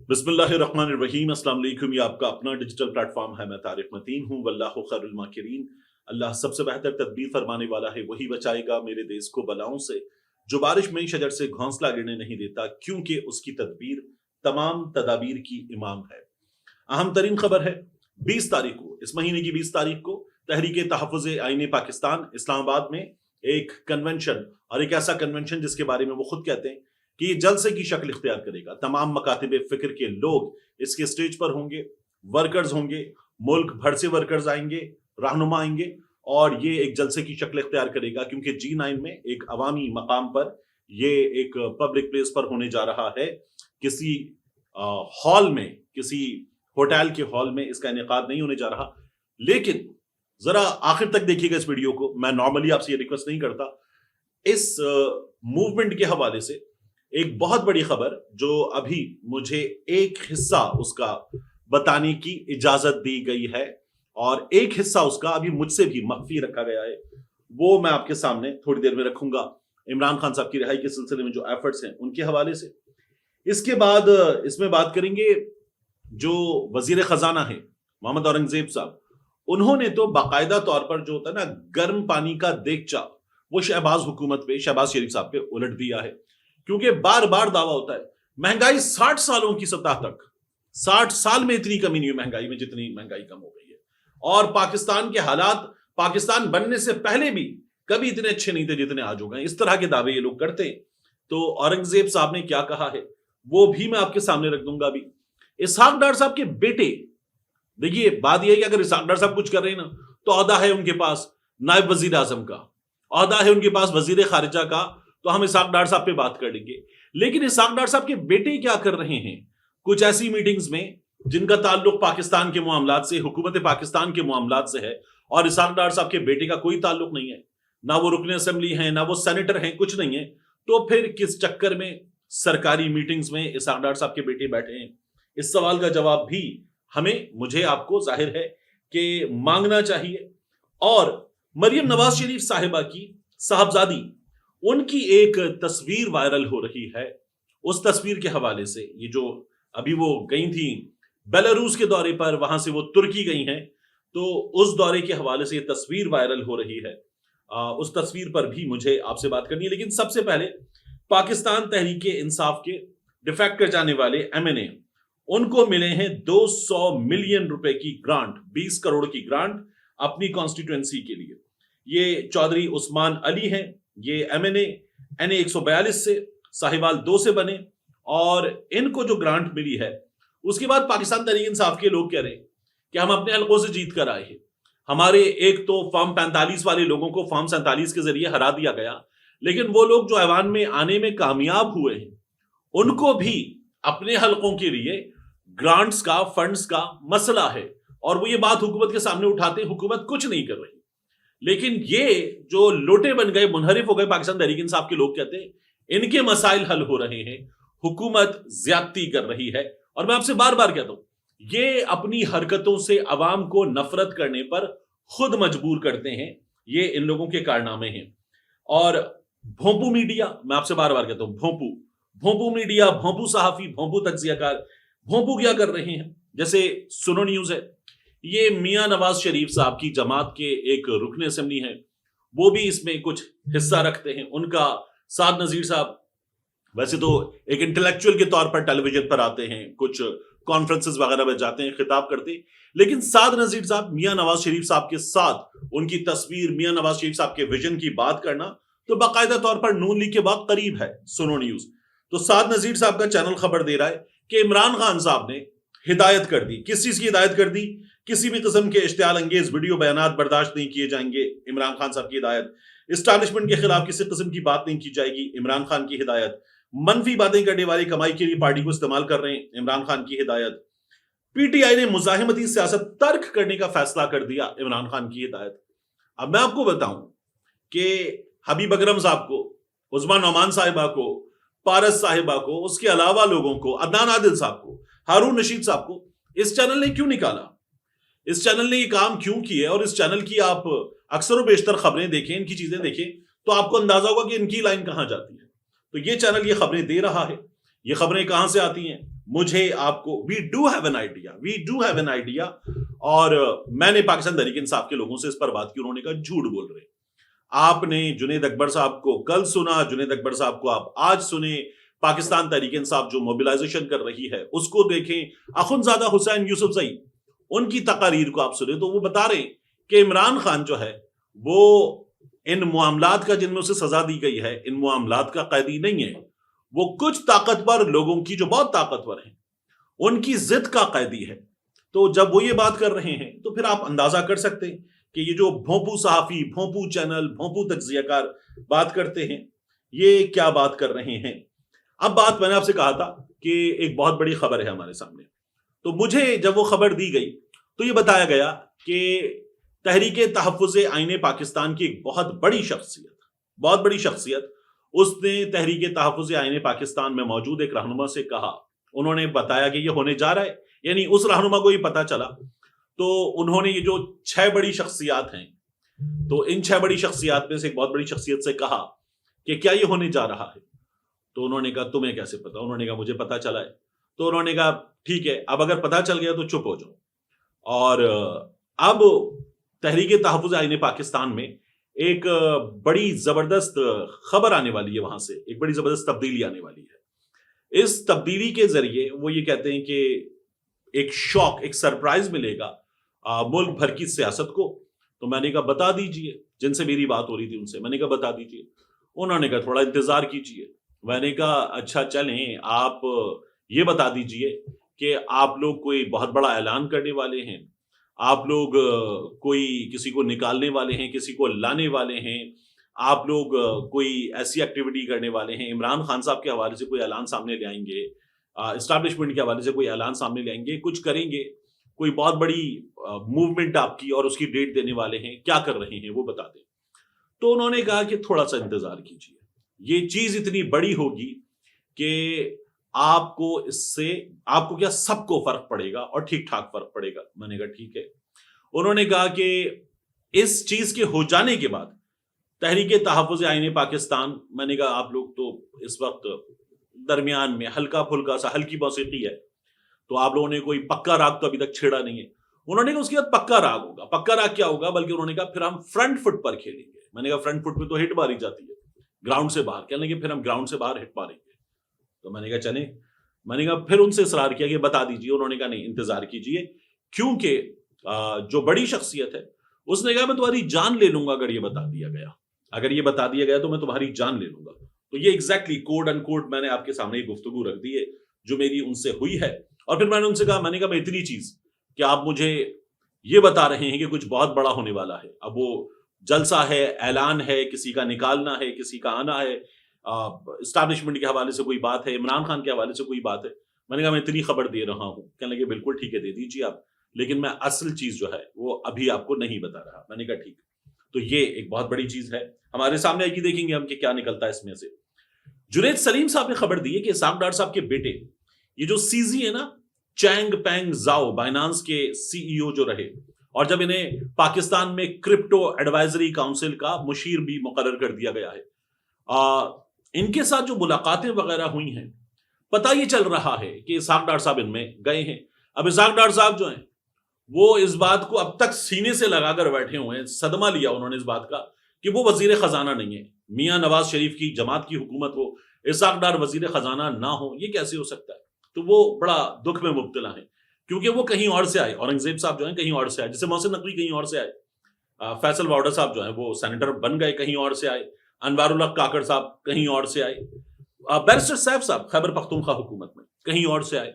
बिस्मिल्लाहिर्रहमानिर्रहीम। अस्सलाम वालेकुम। ये आपका अपना डिजिटल प्लेटफॉर्म है। मैं तारिक मतीन हूँ। वल्लाहु खैरुल माकिरीन। अल्लाह सबसे बेहतर तदबीर फरमाने वाला है, वही बचाएगा मेरे देश को बलाओं से। जो बारिश में शजर से घोंसला गिरने नहीं देता, क्योंकि उसकी तदबीर तमाम तदाबीर की इमाम है। अहम तरीन खबर है, 20 तारीख को, इस महीने की 20 तारीख को तहरीक तहफ़्फ़ुज़ आईन पाकिस्तान इस्लामाबाद में एक कन्वेंशन, और एक ऐसा कन्वेंशन जिसके बारे में वो खुद कहते हैं कि ये जलसे की शक्ल इख्तियार करेगा। तमाम मकातिब फिक्र के लोग इसके स्टेज पर होंगे, वर्कर्स होंगे, मुल्क भर से वर्कर्स आएंगे, रहनुमा आएंगे, और ये एक जलसे की शक्ल इख्तियार करेगा, क्योंकि G9 में एक अवामी मकाम पर, ये एक पब्लिक प्लेस पर होने जा रहा है। किसी हॉल में, किसी होटल के हॉल में इसका इनेकाद नहीं होने जा रहा। लेकिन जरा आखिर तक देखिएगा इस वीडियो को। मैं नॉर्मली आपसे ये रिक्वेस्ट नहीं करता। इस मूवमेंट के हवाले से एक बहुत बड़ी खबर, जो अभी मुझे एक हिस्सा उसका बताने की इजाजत दी गई है और एक हिस्सा उसका अभी मुझसे भी मख्फी रखा गया है, वो मैं आपके सामने थोड़ी देर में रखूंगा। इमरान खान साहब की रिहाई के सिलसिले में जो एफर्ट्स हैं उनके हवाले से। इसके बाद इसमें बात करेंगे जो वजीर खजाना है मोहम्मद औरंगजेब साहब, उन्होंने तो बाकायदा तौर पर जो होता है ना गर्म पानी का देगचा, वो शहबाज हुकूमत पे, शहबाज शरीफ साहब पे उलट दिया है। क्योंकि बार बार दावा होता है महंगाई 60 सालों की सतह तक, 60 साल में इतनी कमी नहीं हुई महंगाई में जितनी महंगाई कम हो गई है। और पाकिस्तान के हालात पाकिस्तान बनने से पहले भी कभी इतने अच्छे नहीं थे जितने आज हो गए। इस तरह के दावे ये लोग करते हैं। तो औरंगजेब साहब ने क्या कहा है वो भी मैं आपके सामने रख दूंगा। अभी इसहाक डार साहब के बेटे, देखिए बात यह है कि अगर इसहाक डार साहब कुछ कर रहे हैं ना, तो औहदा है उनके पास नायब वजीर आजम का, औहदा है उनके पास वजीर खारिजा का, तो हम इसहाक डार साहब पे बात कर लेंगे। लेकिन इसहाक डार साहब के बेटे क्या कर रहे हैं कुछ ऐसी मीटिंग्स में जिनका ताल्लुक पाकिस्तान के मामलात से, हुकूमत पाकिस्तान के मामलात से है, और इसहाक डार साहब के बेटे का कोई ताल्लुक नहीं है, ना वो रुकने असेंबली हैं, ना वो सेनेटर हैं, कुछ नहीं है। तो फिर किस चक्कर में सरकारी मीटिंग्स में इसहाक डार साहब के बेटे बैठे हैं? इस सवाल का जवाब भी हमें, मुझे, आपको जाहिर है कि मांगना चाहिए। और मरियम नवाज शरीफ साहिबा की साहबजादी, उनकी एक तस्वीर वायरल हो रही है। उस तस्वीर के हवाले से, ये जो अभी वो गई थी बेलारूस के दौरे पर, वहां से वो तुर्की गई हैं, तो उस दौरे के हवाले से ये तस्वीर वायरल हो रही है। उस तस्वीर पर भी मुझे आपसे बात करनी है। लेकिन सबसे पहले पाकिस्तान तहरीक इंसाफ के डिफेक्ट कर जाने वाले MNA, उनको मिले हैं 200 मिलियन रुपए की ग्रांट, 20 करोड़ की ग्रांट अपनी कॉन्स्टिट्यूएंसी के लिए। ये चौधरी उस्मान अली हैं, ये MNA NA 142 से, साहिवाल 2 से बने, और इनको जो ग्रांट मिली है, उसके बाद पाकिस्तान तहरीक इंसाफ के लोग कह रहे हैं कि हम अपने हलकों से जीत कर आए हैं। हमारे एक तो फॉर्म 45 वाले लोगों को फॉर्म 47 के जरिए हरा दिया गया, लेकिन वो लोग जो ऐवान में आने में कामयाब हुए हैं, उनको भी अपने हलकों के लिए ग्रांट्स का, फंड्स का मसला है, और वो ये बात हुकूमत के सामने उठाते, हुकूमत कुछ नहीं कर रही। लेकिन ये जो लोटे बन गए, मुनहरिफ हो गए पाकिस्तान तहरीक इंसाफ के लोग कहते हैं इनके मसाइल हल हो रहे हैं, हुकूमत ज्यादती कर रही है। और मैं आपसे बार बार कहता हूं, ये अपनी हरकतों से अवाम को नफरत करने पर खुद मजबूर करते हैं। ये इन लोगों के कारनामे हैं। और भोंपू मीडिया, मैं आपसे बार बार कहता हूं, भोंपू मीडिया, भोंपू सहाफी, भोंपू तज्जियाकार, भोंपू क्या कर रहे हैं? जैसे सुनो न्यूज है, ये मियां नवाज शरीफ साहब की जमात के एक रुकने असेंबली हैं, वो भी इसमें कुछ हिस्सा रखते हैं। उनका साद नजीर साहब वैसे तो एक इंटेलेक्चुअल के तौर पर टेलीविजन पर आते हैं, कुछ कॉन्फ्रेंसेस वगैरह में जाते हैं, खिताब करते हैं, लेकिन साद नजीर साहब मियां नवाज शरीफ साहब के साथ उनकी तस्वीर, मियां नवाज शरीफ साहब के विजन की बात करना, तो बाकायदा तौर पर नून लीग के बाद करीब है सुनो न्यूज। तो साद नजीर साहब का चैनल खबर दे रहा है कि इमरान खान साहब ने हिदायत कर दी। किस चीज की हिदायत कर दी? किसी भी किस्म के इश्तियाल अंगेज वीडियो बयानात बर्दाश्त नहीं किए जाएंगे, इमरान खान साहब की हिदायत। इस्टेब्लिशमेंट के खिलाफ किसी किस्म की बात नहीं की जाएगी, इमरान खान की हिदायत। मनफी बातें करने वाली कमाई के लिए पार्टी को इस्तेमाल कर रहे हैं, इमरान खान की हिदायत। PTI ने मुजाहिमती सियासत तर्क करने का फैसला कर दिया, इमरान खान की हिदायत। अब मैं आपको बताऊं कि हबीब अकरम साहब को, उस्मान नौमान साहिबा को, पारस साहिबा को, उसके अलावा लोगों को, अदनान आदिल साहब को, हारून रशीद साहब को इस चैनल ने क्यों निकाला? इस चैनल ने ये काम क्यों किए? और इस चैनल की आप अक्सर व बेशतर खबरें देखें, इनकी चीजें देखें, तो आपको अंदाजा होगा कि इनकी लाइन कहां जाती है। तो ये चैनल ये खबरें दे रहा है। ये खबरें कहां से आती हैं? مجھے آپ کو we do have an idea. اور میں نے پاکستان تحریک انصاف کے لوگوں سے اس پر بات کی, انہوں نے کہا جھوٹ بول رہے. آپ نے جنید اکبر صاحب کو کل سنا, جنید اکبر صاحب کو آپ آج سنیں, پاکستان تحریک انصاف جو موبلائزیشن کر رہی ہے اس کو دیکھیں, اخندزادہ حسین یوسف زئی ان کی تقاریر کو آپ سنیں, تو وہ بتا رہے ہیں کہ عمران خان جو ہے وہ ان معاملات کا جن میں اسے سزا دی گئی ہے, ان معاملات کا قیدی نہیں ہے, وہ کچھ طاقتور لوگوں کی جو بہت طاقتور ہیں ان کی ضد کا قیدی ہے. تو جب وہ یہ بات کر رہے ہیں تو پھر آپ اندازہ کر سکتے ہیں کہ یہ جو بھونپو صحافی, بھونپو چینل, بھونپو تجزیہ کار بات کرتے ہیں, یہ کیا بات کر رہے ہیں. اب بات میں نے آپ سے کہا تھا کہ ایک بہت بڑی خبر ہے ہمارے سامنے, تو مجھے جب وہ خبر دی گئی تو یہ بتایا گیا کہ تحریک تحفظ آئین پاکستان کی ایک بہت بڑی شخصیت اس نے تحریک تحفظ آئین پاکستان میں موجود ایک رہنما سے کہا, انہوں نے بتایا کہ یہ ہونے جا رہا ہے, یعنی اس رہنما کو یہ پتا چلا, تو انہوں نے یہ جو 6 بڑی شخصیات ہیں, تو ان 6 بڑی شخصیات میں سے ایک بہت بڑی شخصیت سے کہا کہ کیا یہ ہونے جا رہا ہے. تو انہوں نے کہا تمہیں کیسے پتا؟ انہوں نے کہا مجھے پتا چلا ہے. تو انہوں نے کہا ٹھیک ہے, اب اگر پتا چل گیا تو چپ ہو جاؤ. اور اب تحریک تحفظ آئین پاکستان میں ایک بڑی زبردست خبر آنے والی ہے, وہاں سے ایک بڑی زبردست تبدیلی آنے والی ہے. اس تبدیلی کے ذریعے وہ یہ کہتے ہیں کہ ایک شوق, ایک سرپرائز ملے گا ملک بھر کی سیاست کو. تو میں نے کہا بتا دیجئے, جن سے میری بات ہو رہی تھی ان سے میں نے کہا بتا دیجئے. انہوں نے کہا تھوڑا انتظار کیجئے. میں نے کہا اچھا چلیں, آپ یہ بتا دیجئے کہ آپ لوگ کوئی بہت بڑا اعلان کرنے والے ہیں, آپ لوگ کوئی کسی کو نکالنے والے ہیں, کسی کو لانے والے ہیں, آپ لوگ کوئی ایسی ایکٹیویٹی کرنے والے ہیں, عمران خان صاحب کے حوالے سے کوئی اعلان سامنے لے آئیں گے, اسٹیبلشمنٹ کے حوالے سے کوئی اعلان سامنے لے آئیں گے, کچھ کریں گے, کوئی بہت بڑی موومنٹ آپ کی اور اس کی ڈیٹ دینے والے ہیں, کیا کر رہے ہیں وہ بتا دیں. تو انہوں نے کہا کہ تھوڑا سا انتظار کیجیے, یہ چیز اتنی بڑی ہوگی کہ آپ کو اس سے, آپ کو کیا سب کو فرق پڑے گا اور ٹھیک ٹھاک فرق پڑے گا. میں نے کہا ٹھیک ہے. انہوں نے کہا کہ اس چیز کے ہو جانے کے بعد تحریک تحفظ آئین پاکستان, میں نے کہا آپ لوگ تو اس وقت درمیان میں ہلکا پھلکا سا ہلکی موسیقی ہے, تو آپ لوگوں نے کوئی پکا راگ تو ابھی تک چھیڑا نہیں ہے. انہوں نے کہا اس کے بعد پکا راگ ہوگا. پکا راگ کیا ہوگا, بلکہ انہوں نے کہا پھر ہم فرنٹ فٹ پر کھیلیں گے. میں نے کہا فرنٹ فٹ پہ تو ہٹ ماری جاتی ہے, گراؤنڈ سے باہر کہنے لگے پھر ہم گراؤنڈ سے باہر ہٹ ماریں گے. تو میں نے کہا چلیں. میں نے کہا پھر ان سے اصرار کیا کہ بتا دیجیے. انہوں نے کہا نہیں انتظار کیجیے, کیونکہ جو بڑی شخصیت ہے اس نے کہا میں تمہاری جان لے لوں گا اگر یہ بتا دیا گیا, اگر یہ بتا دیا گیا تو میں تمہاری جان لے لوں گا. تو یہ ایگزیکٹلی کوڈ ان کوڈ میں نے آپ کے سامنے یہ گفتگو رکھ دی ہے جو میری ان سے ہوئی ہے. اور پھر میں نے ان سے کہا, میں نے کہا میں اتنی چیز کہ آپ مجھے یہ بتا رہے ہیں کہ کچھ بہت بڑا ہونے والا ہے, اب وہ جلسہ ہے, اعلان ہے, کسی کا نکالنا ہے, کسی کا آنا ہے, اسٹیبلشمنٹ کے حوالے سے کوئی بات ہے, عمران خان کے حوالے سے کوئی بات ہے. میں نے کہا میں اتنی خبر دے رہا ہوں. کہنے لگے بالکل ٹھیک ہے دے دیجیے آپ, لیکن میں اصل چیز جو ہے وہ ابھی آپ کو نہیں بتا رہا. میں نے کہا ٹھیک. تو یہ ایک بہت بڑی چیز ہے ہمارے سامنے آئی, دیکھیں گے ہم کہ کیا نکلتا ہے اس میں سے. جنید سلیم صاحب نے خبر دی ہے کہ اسحاق ڈار صاحب کے بیٹے, یہ جو سی زی ہے نا, چینگ پینگ زاؤ, بائنانس کے سی ای او جو رہے, اور جب انہیں پاکستان میں کرپٹو ایڈوائزری کاؤنسل کا مشیر بھی مقرر کر دیا گیا ہے, ان کے ساتھ جو ملاقاتیں وغیرہ ہوئی ہیں, پتہ یہ چل رہا ہے کہ اسحاق ڈار صاحب ان میں گئے ہیں. اب اسحاق ڈار صاحب جو ہیں وہ اس بات کو اب تک سینے سے لگا کر بیٹھے ہوئے ہیں, صدمہ لیا انہوں نے اس بات کا کہ وہ وزیر خزانہ نہیں ہے. میاں نواز شریف کی جماعت کی حکومت ہو, اسحاق ڈار وزیر خزانہ نہ ہو, یہ کیسے ہو سکتا ہے. تو وہ بڑا دکھ میں مبتلا ہیں, کیونکہ وہ کہیں اور سے آئے. اورنگزیب صاحب جو ہیں کہیں اور سے آئے, جیسے محسن نقوی کہیں اور سے آئے, فیصل واؤڈر صاحب جو ہیں وہ سینیٹر بن گئے کہیں اور سے آئے, انوار اللہ کاکڑ صاحب کہیں اور سے آئے, بیرسٹر سیف صاحب خیبر پختونخوا حکومت میں کہیں اور سے آئے.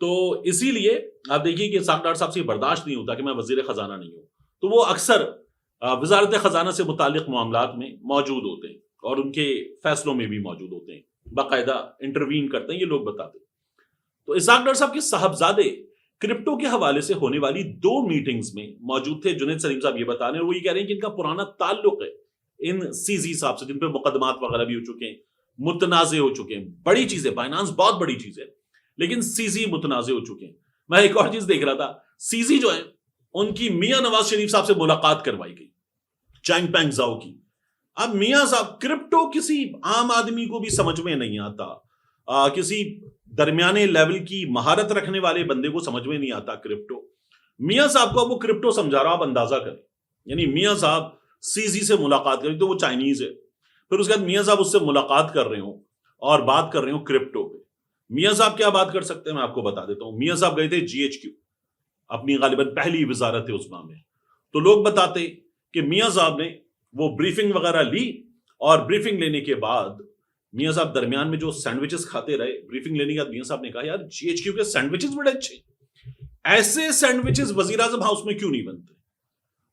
تو اسی لیے آپ دیکھیے کہ اسحاق ڈار صاحب سے برداشت نہیں ہوتا کہ میں وزیر خزانہ نہیں ہوں, تو وہ اکثر وزارت خزانہ سے متعلق معاملات میں موجود ہوتے ہیں اور ان کے فیصلوں میں بھی موجود ہوتے ہیں, باقاعدہ انٹروین کرتے ہیں, یہ لوگ بتاتے ہیں. تو اسحاق ڈار صاحب کے صاحبزادے کرپٹو کے حوالے سے ہونے والی 2 میٹنگز میں موجود تھے. جنید سلیم صاحب یہ بتا رہے ہیں, وہ یہ کہہ رہے ہیں کہ ان کا پرانا تعلق ہے ان سی زی صاحب سے, جن پہ مقدمات وغیرہ بھی ہو چکے ہیں, متنازع ہو چکے ہیں. بڑی چیز ہے, بائنانس بہت بڑی چیز ہے, لیکن سی زی متنازع ہو چکے ہیں. میں ایک اور چیز دیکھ رہا تھا, سی زی جو ہے ان کی میاں نواز شریف صاحب سے ملاقات کروائی گئی, چینگ پینگ زاؤ کی. اب میاں صاحب, کرپٹو کسی عام آدمی کو بھی سمجھ میں نہیں آتا, किसी दरमियाने लेवल की महारत रखने वाले बंदे को समझ में नहीं आता क्रिप्टो। मियाँ साहब को वो क्रिप्टो समझा रहा, आप अंदाजा करें। यानी मियाँ साहब सीजी से मुलाकात करें, तो वो चाइनीज है, फिर उसके बाद मियाँ साहब उससे मुलाकात कर रहे हो और बात कर रहे हो क्रिप्टो पे। मियाँ साहब क्या बात कर सकते हैं मैं आपको बता देता हूँ। मियाँ साहब गए थे GHQ, अपनी गालिबन पहली वजारत उस्मा में। तो लोग बताते कि मियाँ साहब ने वो ब्रीफिंग वगैरह ली, और ब्रीफिंग लेने के बाद मियाँ साहब दरमियान में जो सैंडविचेस खाते रहे। ब्रीफिंग लेने के बाद मियाँ साहब ने कहा, यार GHQ के सैंडविचेस बड़े अच्छे, ऐसे सैंडविचेस वजीर आजम हाउस में क्यों नहीं बनते।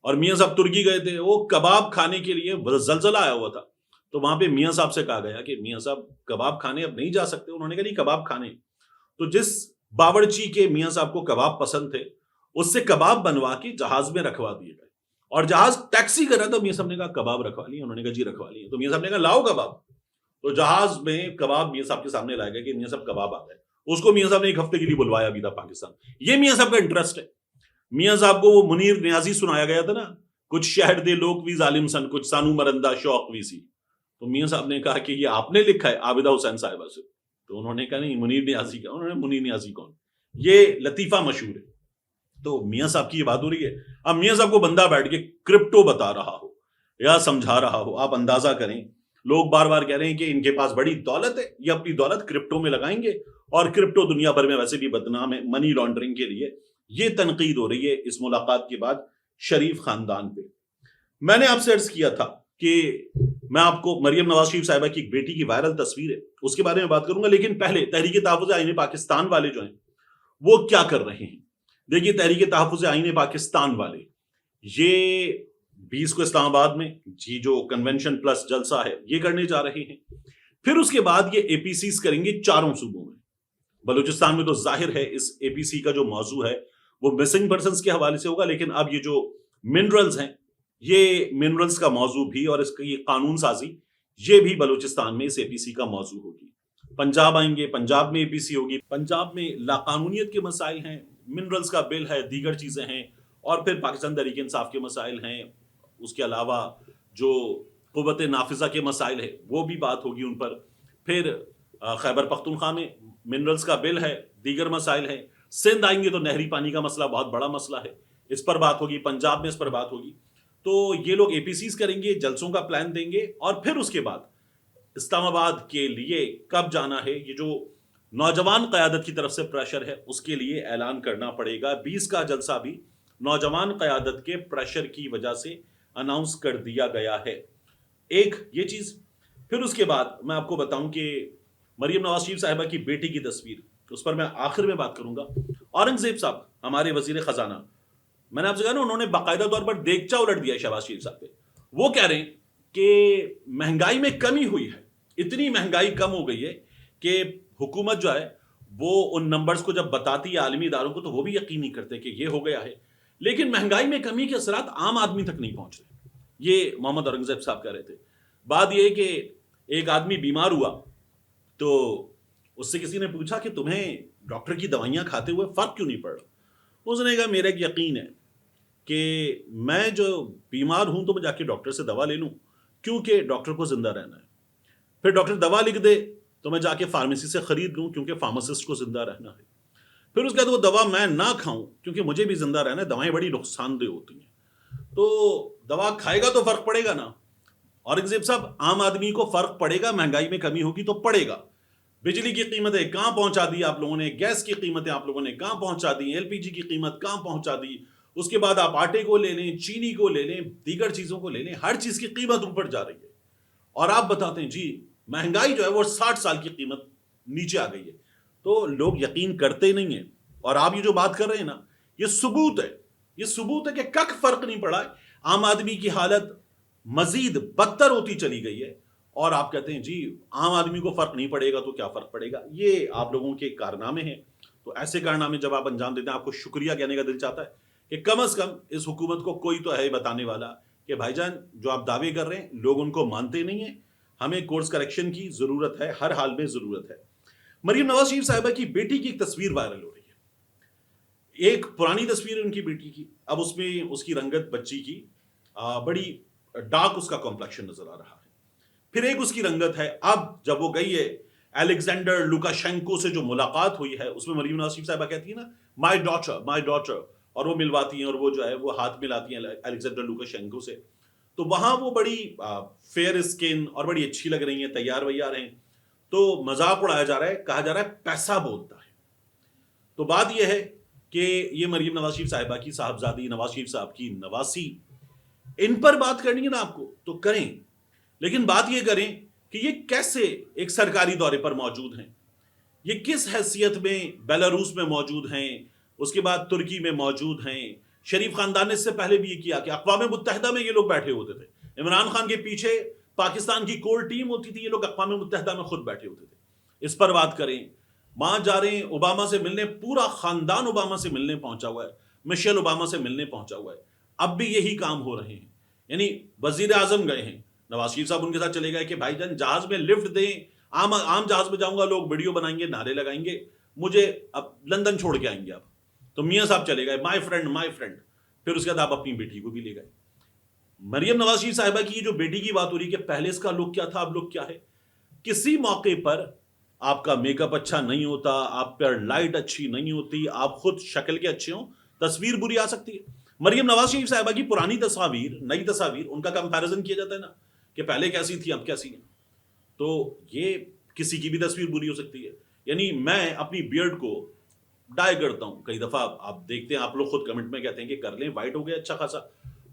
और मियाँ साहब तुर्की गए थे, वो कबाब खाने के लिए, जलजला आया हुआ था, तो वहां पे मियाँ साहब से कहा गया कि मियाँ साहब कबाब खाने अब नहीं जा सकते। उन्होंने कहा नहीं, कबाब खाने। तो जिस बावर्ची के मियाँ साहब को कबाब पसंद थे, उससे कबाब बनवा के जहाज में रखवा दिए गए, और जहाज टैक्सी कर रहा था, मियाँ साहब ने कहा कबाब रखवा लिए। उन्होंने कहा जी रखवा लिए। तो मियाँ साहब ने कहा लाओ कबाब। तो जहाज में कबाब मियाँ साहब के सामने लाया गया कि मियाँ साहब कबाब आ गए। उसको मियाँ साहब ने एक हफ्ते के लिए बुलवाया भी था पाकिस्तान। ये मियाँ साहब का इंटरेस्ट है। मियाँ साहब को वो मुनीर न्याजी सुनाया गया था ना, कुछ शहर दे लोग भी जालिम सन, कुछ सानू मरंदा शौक भी सी। तो मियाँ साहब ने कहा कि ये आपने लिखा है आबिदा हुसैन साहिबा से। तो उन्होंने कहा नहीं, मुनीर न्याजी का। उन्होंने मुनीर न्याजी कौन, ये लतीफा मशहूर है। तो मियाँ साहब की ये बात हो रही है। अब मियाँ साहब को बंदा बैठ के क्रिप्टो बता रहा हो या समझा रहा हो, आप अंदाजा करें। लोग बार बार कह रहे हैं कि इनके पास बड़ी दौलत है, ये अपनी दौलत क्रिप्टो में लगाएंगे, और क्रिप्टो दुनिया भर में वैसे भी बदनाम है मनी लॉन्ड्रिंग के लिए। ये तनकीद हो रही है इस मुलाकात के बाद शरीफ खानदान पे। मैंने आपसे अर्ज किया था कि मैं आपको मरियम नवाज शरीफ साहिबा की एक बेटी की वायरल तस्वीर है, उसके बारे में बात करूंगा, लेकिन पहले तहरीक तहफ़्फ़ुज़ आईन पाकिस्तान वाले जो हैं वो क्या कर रहे हैं। देखिए, तहरीक तहफ़्फ़ुज़ आईन पाकिस्तान वाले, ये 20 को इस्लामाबाद में जी जो कन्वेंशन प्लस जलसा है ये करने जा रहे हैं। फिर उसके बाद ये APCs करेंगे 4 सूबों में। बलूचिस्तान में तो जाहिर है इस APC का जो मौजू है वो मिसिंग पर्सन्स के हवाले से होगा, लेकिन अब ये जो मिनरल्स हैं, ये मिनरल्स का मौजू भी और इसकी ये कानून साजी, ये भी बलूचिस्तान में इस APC का मौजू होगी। पंजाब आएंगे, पंजाब में APC होगी। पंजाब में लाकानूनियत के मसाइल हैं, मिनरल्स का बिल है, दीगर चीजें हैं, और फिर पाकिस्तान तहरीक इंसाफ के मसाइल हैं। उसके अलावा जो कुव्वत नाफिजा के मसाइल है वो भी बात होगी उन पर। फिर खैबर पख्तूनख्वा में मिनरल्स का बिल है, दीगर मसाइल हैं। सिंध आएंगे तो नहरी पानी का मसला बहुत बड़ा मसला है, इस पर बात होगी। पंजाब में इस पर बात होगी। तो ये लोग APCs करेंगे, जलसों का प्लान देंगे, और फिर उसके बाद इस्लामाबाद के लिए कब जाना है, ये जो नौजवान क़यादत की तरफ से प्रेशर है उसके लिए ऐलान करना पड़ेगा। 20 का जलसा भी नौजवान क़यादत के प्रेशर की वजह से अनाउंस कर दिया गया है। एक ये चीज। फिर उसके बाद मैं आपको बताऊं कि मरियम नवाज शरीफ साहिबा की बेटी की तस्वीर, उस पर मैं आखिर में बात करूंगा। औरंगजेब साहब हमारे वजीर खजाना, मैंने आपसे कहा ना, उन्होंने बाकायदा तौर पर देगचा उलट दिया शहबाज शरीफ साहब पे। वो कह रहे हैं कि महंगाई में कमी हुई है, इतनी महंगाई कम हो गई है कि हुकूमत जो है वो उन नंबर्स को जब बताती है आलमी इदारों को तो वो भी यकीन नहीं करते कि ये हो गया है, लेकिन महंगाई में कमी के असरात आम आदमी तक नहीं पहुंच रहे। ये मोहम्मद औरंगजेब साहब कह रहे थे। बात यह कि एक आदमी बीमार हुआ तो उससे किसी ने पूछा कि तुम्हें डॉक्टर की दवाइयां खाते हुए फर्क क्यों नहीं पड़ रहा। उसने कहा मेरा एक यकीन है कि मैं जो बीमार हूं तो मैं जाके डॉक्टर से दवा ले लूं, क्योंकि डॉक्टर को जिंदा रहना है। फिर डॉक्टर दवा लिख दे तो मैं जाके फार्मेसी से खरीद लूं, क्योंकि फार्मासिस्ट को जिंदा रहना है। फिर उसके बाद वो दवा मैं ना खाऊं क्योंकि मुझे भी जिंदा रहना है। दवाएं बड़ी नुकसानदेह होती हैं, तो दवा खाएगा तो फर्क पड़ेगा ना। औरंगजेब साहब, आम आदमी को फर्क पड़ेगा, महंगाई में कमी होगी तो पड़ेगा। बिजली की कीमतें कहां पहुंचा दी आप लोगों ने, गैस की कीमतें आप लोगों ने कहां पहुंचा दी, LPG की कीमत कहां पहुंचा दी। उसके बाद आप आटे को ले लें, चीनी को ले लें, दीगर चीजों को ले लें, हर चीज की कीमत ऊपर जा रही है। और आप बताते हैं जी महंगाई जो है वो 60 साल की कीमत नीचे आ गई है। तो लोग यकीन करते नहीं है। और आप ये जो बात कर रहे हैं ना, ये सबूत है, ये सबूत है कि कख फर्क नहीं पड़ा है। आम आदमी की हालत मजीद बदतर होती चली गई है, और आप कहते हैं जी आम आदमी को फर्क नहीं पड़ेगा तो क्या फर्क पड़ेगा। ये आप लोगों के कारनामे हैं। तो ऐसे कारनामे जब आप अंजाम देते हैं, आपको शुक्रिया कहने का दिल चाहता है कि कम से कम इस हुकूमत को कोई तो है बताने वाला कि भाईजान जो आप दावे कर रहे हैं लोग उनको मानते नहीं है, हमें कोर्स करेक्शन की जरूरत है, हर हाल में जरूरत है। मरियम नवाज शरीफ साहिबा की बेटी की एक तस्वीर वायरल हो रही है। एक पुरानी तस्वीर है उनकी बेटी की, अब उसमें उसकी रंगत बच्ची की बड़ी डार्क उसका कॉम्प्लेक्शन नजर आ रहा है। फिर एक उसकी रंगत है अब जब वो गई है الیگزینڈر لوکاشینکو سے جو ملاقات ہوئی ہے اس میں مریم نواز شریف صاحبہ کہتی ہیں نا مائی ڈاٹر، اور وہ ملواتی ہیں اور وہ جو ہے وہ ہاتھ ملاتی ہیں الیگزینڈر لوکاشینکو سے. تو وہاں وہ بڑی فیئر اسکن اور بڑی اچھی لگ رہی ہیں، تیار ویار ہیں. تو مذاق اڑایا جا رہا ہے، کہا جا رہا ہے پیسہ بولتا ہے. تو بات یہ ہے کہ یہ مریم نواز شریف صاحبہ کی صاحبزادی، نواز شریف صاحب کی نواسی، ان پر بات کرنی ہے نا آپ کو تو کریں، لیکن بات یہ کریں کہ یہ کیسے ایک سرکاری دورے پر موجود ہیں، یہ کس حیثیت میں بیلاروس میں موجود ہیں، اس کے بعد ترکی میں موجود ہیں. شریف خاندان نے اس سے پہلے بھی یہ کیا کہ اقوام متحدہ میں یہ لوگ بیٹھے ہوتے تھے. عمران خان کے پیچھے پاکستان کی کور ٹیم ہوتی تھی، یہ لوگ اقوام متحدہ میں خود بیٹھے ہوتے تھے. اس پر بات کریں. وہاں جا رہے ہیں اوباما سے ملنے، پورا خاندان اوباما سے ملنے پہنچا ہوا ہے، مشیل اوباما سے ملنے پہنچا ہوا ہے. اب بھی یہی کام ہو رہے ہیں. یعنی وزیر اعظم گئے ہیں، نواز شریف صاحب ان کے ساتھ چلے گئے کہ بھائی جان جہاز میں لفٹ دیں. عام جہاز میں جاؤں گا، لوگ ویڈیو بنائیں گے، نعرے لگائیں گے، مجھے اب لندن چھوڑ کے آئیں گے. اب تو میاں صاحب چلے گئے، مائی فرینڈ. پھر اس کے بعد آپ اپنی بیٹی کو بھی لے گئے. مریم نواز شریف صاحبہ کی جو بیٹی کی بات ہو رہی ہے کہ پہلے اس کا لک کیا تھا، اب لک کیا ہے. کسی موقع پر آپ کا میک اپ اچھا نہیں ہوتا، آپ پر لائٹ اچھی نہیں ہوتی، آپ خود شکل کے اچھے ہوں، تصویر بری آ سکتی ہے. مریم نواز شریف صاحبہ کی پرانی تصاویر، نئی تصاویر، ان کا کمپیریزن کیا جاتا ہے نا کہ پہلے کیسی تھی اب کیسی ہیں. تو یہ کسی کی بھی تصویر بری ہو سکتی ہے. یعنی میں اپنی بیئرڈ کو ڈائی کرتا ہوں. کئی دفعہ آپ دیکھتے ہیں، آپ لوگ خود کمنٹ میں کہتے ہیں کہ کر لیں، وائٹ ہو گیا اچھا خاصا،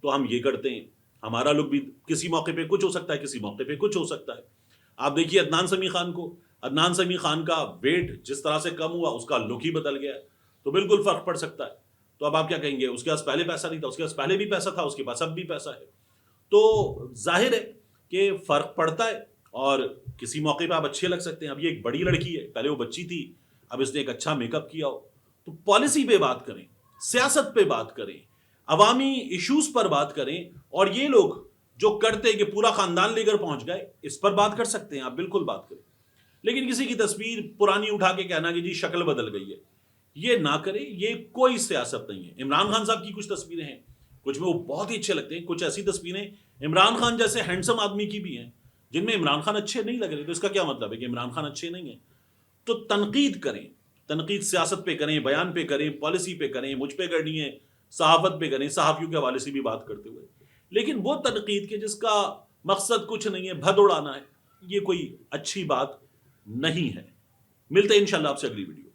تو ہم یہ کرتے ہیں. ہمارا لک بھی کسی موقع پہ کچھ ہو سکتا ہے، کسی موقع پہ کچھ ہو سکتا ہے. آپ دیکھیے عدنان سمیع خان کو، عدنان سمیع خان کا ویٹ جس طرح سے کم ہوا، اس کا لک ہی بدل گیا ہے. تو بالکل فرق پڑ سکتا ہے. تو اب آپ کیا کہیں گے، اس کے پاس پہلے پیسہ نہیں تھا، اس کے پاس پہلے بھی پیسہ تھا، اس کے پاس اب بھی پیسہ ہے. تو ظاہر ہے کہ فرق پڑتا ہے، اور کسی موقع پہ آپ اچھے لگ سکتے ہیں. اب یہ ایک بڑی لڑکی ہے، پہلے وہ بچی تھی، اب اس نے ایک اچھا میک اپ کیا ہو. تو پالیسی پہ بات کریں، سیاست پہ بات کریں، عوامی ایشوز پر بات کریں. اور یہ لوگ جو کرتے کہ پورا خاندان لے کر پہنچ گئے، اس پر بات کر سکتے ہیں، آپ بالکل بات کریں. لیکن کسی کی تصویر پرانی اٹھا کے کہنا کہ جی شکل بدل گئی ہے، یہ نہ کریں. یہ کوئی سیاست نہیں ہے. عمران خان صاحب کی کچھ تصویریں ہیں، کچھ میں وہ بہت ہی اچھے لگتے ہیں، کچھ ایسی تصویریں عمران خان جیسے ہینڈسم آدمی کی بھی ہیں جن میں عمران خان اچھے نہیں لگ رہے. تو اس کا کیا مطلب ہے کہ عمران خان اچھے نہیں ہیں؟ تو تنقید کریں، تنقید سیاست پہ کریں، بیان پہ کریں، پالیسی پہ کریں. مجھ پہ کرنی ہے، صحافت پہ کریں، صحافیوں کے حوالے سے بھی بات کرتے ہوئے. لیکن وہ تنقید کے جس کا مقصد کچھ نہیں ہے، بھد اڑانا ہے، یہ کوئی اچھی بات نہیں ہے. ملتے ہیں انشاءاللہ آپ سے اگلی ویڈیو.